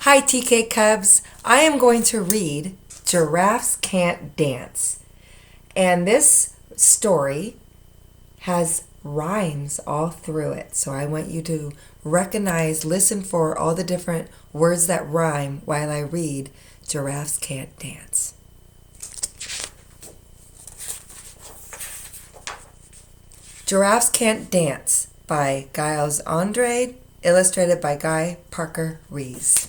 Hi, TK Cubs. I am going to read Giraffes Can't Dance. And this story has rhymes all through it. So I want you to listen for all the different words that rhyme while I read Giraffes Can't Dance. Giraffes Can't Dance by Giles Andre, illustrated by Guy Parker Rees.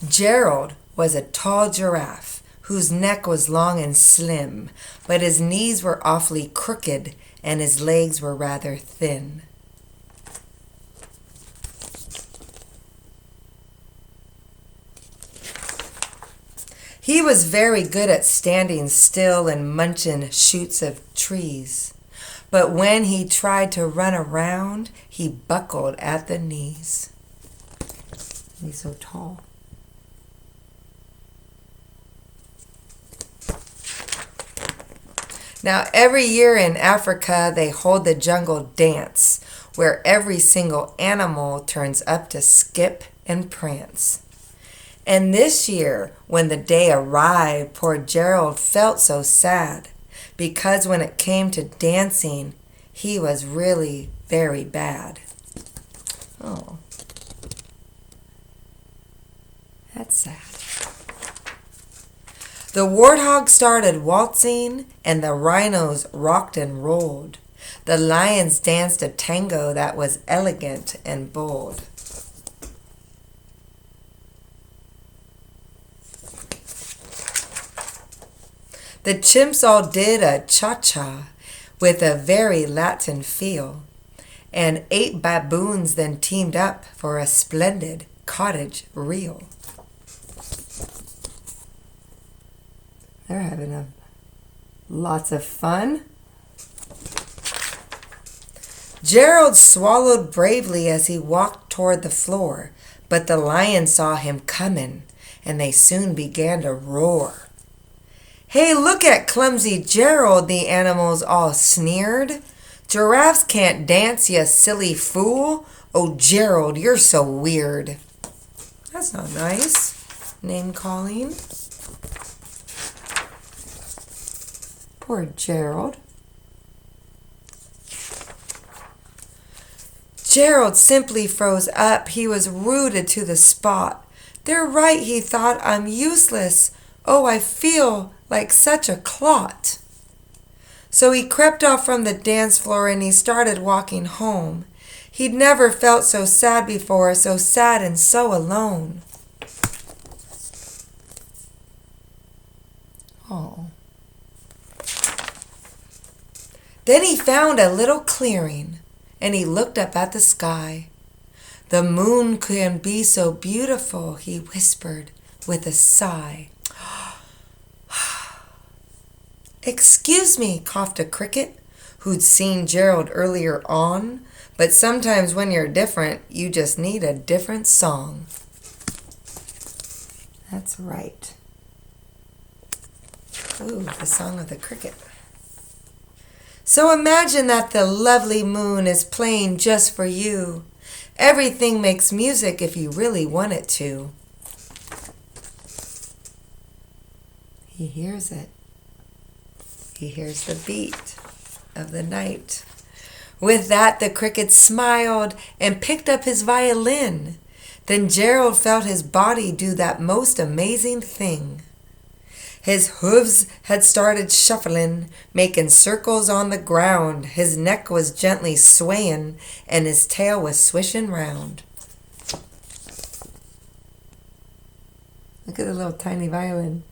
Gerald was a tall giraffe whose neck was long and slim, but his knees were awfully crooked and his legs were rather thin. He was very good at standing still and munching shoots of trees, but when he tried to run around, he buckled at the knees. He's so tall. Now, every year in Africa, they hold the jungle dance, where every single animal turns up to skip and prance. And this year, when the day arrived, poor Gerald felt so sad, because when it came to dancing, he was really very bad. Oh, that's sad. The warthog started waltzing, and the rhinos rocked and rolled. The lions danced a tango that was elegant and bold. The chimps all did a cha-cha with a very Latin feel, and 8 baboons then teamed up for a splendid cottage reel. They're having lots of fun. Gerald swallowed bravely as he walked toward the floor, but the lions saw him coming, and they soon began to roar. "Hey, look at clumsy Gerald," the animals all sneered. "Giraffes can't dance, you silly fool. Oh, Gerald, you're so weird." That's not nice. Name calling. Poor Gerald. Gerald simply froze up. He was rooted to the spot. "They're right," he thought. "I'm useless. Oh, I feel like such a clot." So he crept off from the dance floor and he started walking home. He'd never felt so sad before, so sad and so alone. Oh. Then he found a little clearing and he looked up at the sky. "The moon can be so beautiful," he whispered with a sigh. "Excuse me," coughed a cricket who'd seen Gerald earlier on, "but sometimes when you're different, you just need a different song." That's right. Ooh, the song of the cricket. So imagine that the lovely moon is playing just for you. Everything makes music if you really want it to. He hears it. He hears the beat of the night. With that, the cricket smiled and picked up his violin. Then Gerald felt his body do that most amazing thing. His hooves had started shuffling, making circles on the ground. His neck was gently swaying, and his tail was swishing round. Look at the little tiny violin.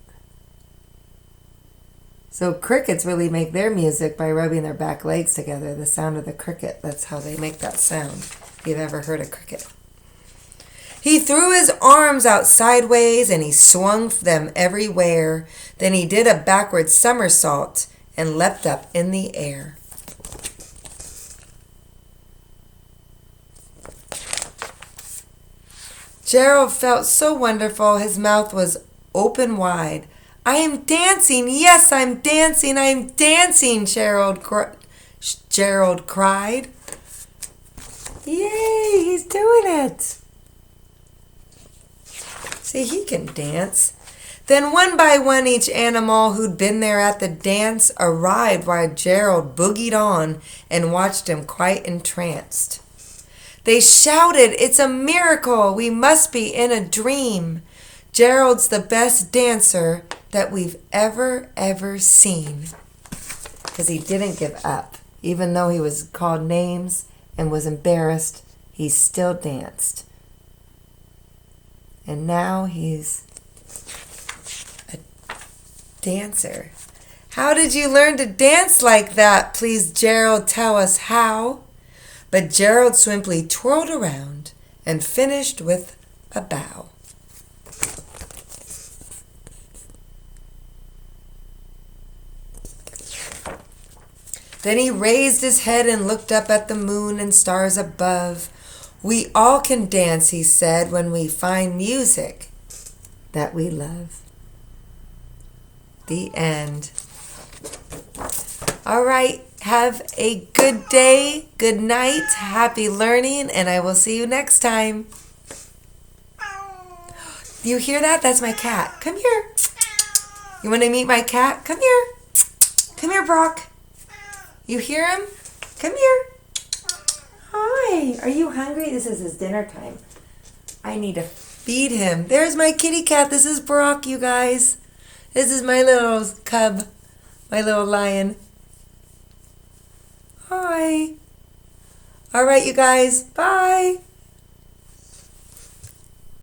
So crickets really make their music by rubbing their back legs together. The sound of the cricket, that's how they make that sound, if you've ever heard a cricket. He threw his arms out sideways and he swung them everywhere. Then he did a backward somersault and leapt up in the air. Gerald felt so wonderful, his mouth was open wide. "I am dancing, yes, I'm dancing, Gerald cried. Yay, he's doing it. See, he can dance. Then one by one each animal who'd been there at the dance arrived while Gerald boogied on and watched him quite entranced. They shouted, "It's a miracle! We must be in a dream! Gerald's the best dancer that we've ever seen." Because he didn't give up. Even though he was called names and was embarrassed, he still danced. And now he's a dancer. How did you learn to dance like that? Please, Gerald, tell us how. But Gerald simply twirled around and finished with a bow. Then he raised his head and looked up at the moon and stars above. "We all can dance," he said, "when we find music that we love." The end. All right. Have a good day, good night, happy learning, and I will see you next time. You hear that? That's my cat. Come here. You want to meet my cat? Come here. Come here, Brock. You hear him? Come here. Hi. Are you hungry? This is his dinner time. I need to feed him. There's my kitty cat. This is Brock, you guys. This is my little cub, my little lion. Hi. All right, you guys. Bye.